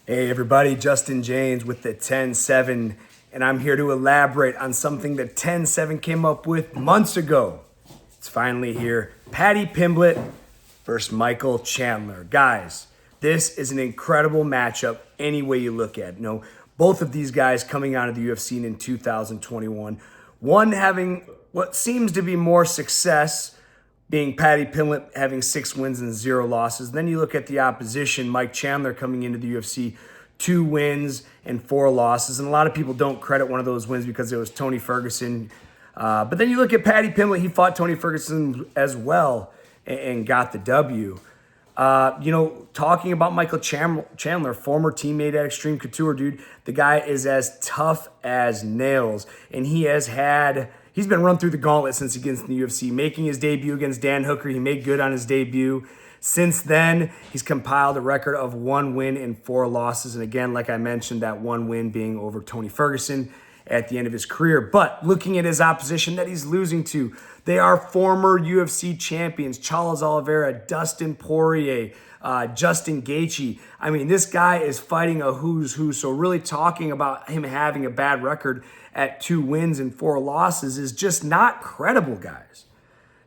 Hey everybody, Justin Jaynes with the 10-7, and I'm here to elaborate on something that 10-7 came up with months ago. It's finally here. Paddy Pimblett versus Michael Chandler. Guys, this is an incredible matchup any way you look at it. Both of these guys coming out of the UFC in 2021. One having what seems to be more success, being Paddy Pimblett having 6 wins and 0 losses. Then you look at the opposition, Mike Chandler coming into the UFC, 2 wins and 4 losses. And a lot of people don't credit one of those wins because it was Tony Ferguson. But then you look at Paddy Pimblett, he fought Tony Ferguson as well and got the W. Talking about Michael Chandler, former teammate at Extreme Couture, dude, the guy is as tough as nails. And he's been run through the gauntlet since he gets in the UFC, making his debut against Dan Hooker. He made good on his debut. Since then, he's compiled a record of 1 win and 4 losses. And again, like I mentioned, that 1 win being over Tony Ferguson at the end of his career. But looking at his opposition that he's losing to, they are former UFC champions, Charles Oliveira, Dustin Poirier, Justin Gaethje. I mean, this guy is fighting a who's who. So really talking about him having a bad record at 2 wins and 4 losses is just not credible, guys.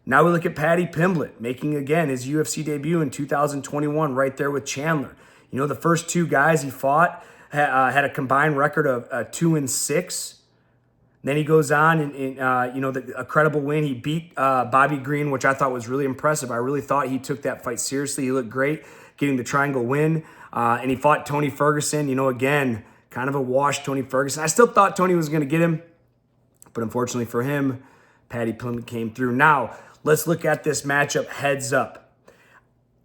Now we look at Paddy Pimblett making, again, his UFC debut in 2021 right there with Chandler. The first 2 guys he fought had a combined record of 2-6. Then he goes on and a credible win. He beat Bobby Green, which I thought was really impressive. I really thought he took that fight seriously. He looked great getting the triangle win. And he fought Tony Ferguson, again, kind of a wash Tony Ferguson. I still thought Tony was going to get him, but unfortunately for him, Paddy Pimblett came through. Now, let's look at this matchup heads up.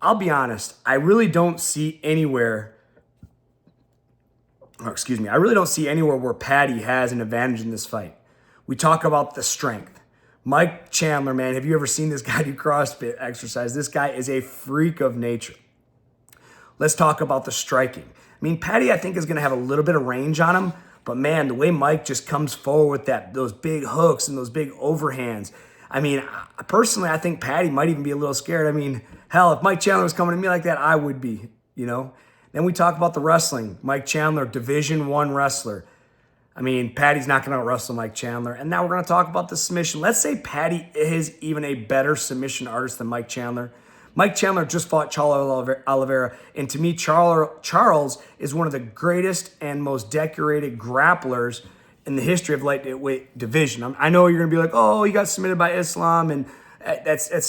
I'll be honest, I really don't see anywhere where Paddy has an advantage in this fight. We talk about the strength. Mike Chandler, man, have you ever seen this guy do CrossFit exercise? This guy is a freak of nature. Let's talk about the striking. Paddy, I think, is going to have a little bit of range on him, but man, the way Mike just comes forward with those big hooks and those big overhands. Personally, I think Paddy might even be a little scared. Hell, if Mike Chandler was coming to me like that, I would be, Then we talk about the wrestling. Mike Chandler, Division I wrestler. Paddy's not going to wrestle Mike Chandler. And now we're going to talk about the submission. Let's say Paddy is even a better submission artist than Mike Chandler. Mike Chandler just fought Charles Oliveira, and to me, Charles is one of the greatest and most decorated grapplers in the history of lightweight division. I know you're going to be like, oh, he got submitted by Islam, and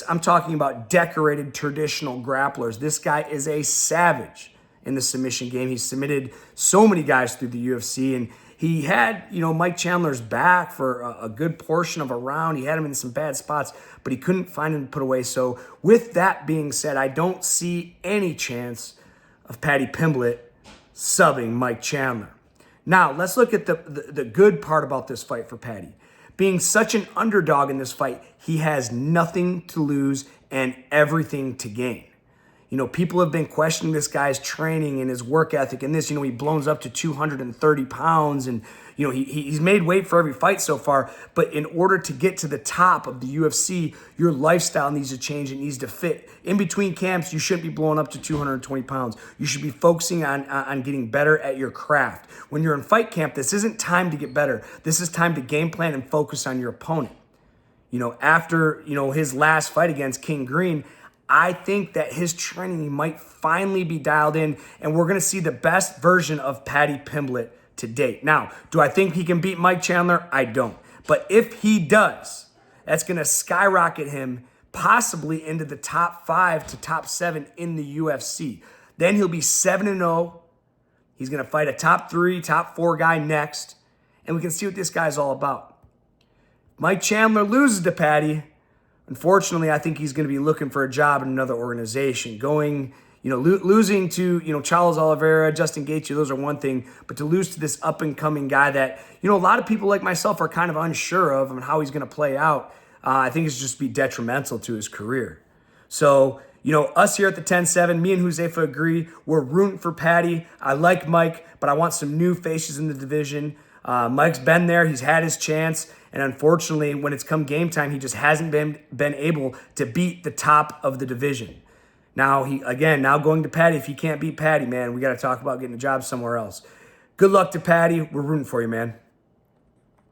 I'm talking about decorated traditional grapplers. This guy is a savage in the submission game. He submitted so many guys through the UFC, and he had, Mike Chandler's back for a good portion of a round. He had him in some bad spots, but he couldn't find him to put away. So with that being said, I don't see any chance of Paddy Pimblett subbing Mike Chandler. Now, let's look at the good part about this fight for Paddy. Being such an underdog in this fight, he has nothing to lose and everything to gain. People have been questioning this guy's training and his work ethic and this. He blows up to 230 pounds and, he's made weight for every fight so far. But in order to get to the top of the UFC, your lifestyle needs to change. It needs to fit. In between camps, you shouldn't be blowing up to 220 pounds. You should be focusing on getting better at your craft. When you're in fight camp, this isn't time to get better. This is time to game plan and focus on your opponent. After, his last fight against King Green, I think that his training might finally be dialed in, and we're going to see the best version of Paddy Pimblett to date. Now, do I think he can beat Mike Chandler? I don't. But if he does, that's going to skyrocket him possibly into the top 5 to top 7 in the UFC. Then he'll be 7-0. He's going to fight a top 3, top 4 guy next, and we can see what this guy's all about. Mike Chandler loses to Paddy. Unfortunately, I think he's going to be looking for a job in another organization. Losing to, Charles Oliveira, Justin Gaethje, those are one thing. But to lose to this up-and-coming guy that, a lot of people like myself are kind of unsure of and how he's going to play out, I think it's just be detrimental to his career. So, us here at the 10-7, me and Huzefa agree. We're rooting for Paddy. I like Mike, but I want some new faces in the division. Mike's been there. He's had his chance. And unfortunately, when it's come game time, he just hasn't been able to beat the top of the division. Now now going to Paddy. If he can't beat Paddy, man, we got to talk about getting a job somewhere else. Good luck to Paddy. We're rooting for you, man.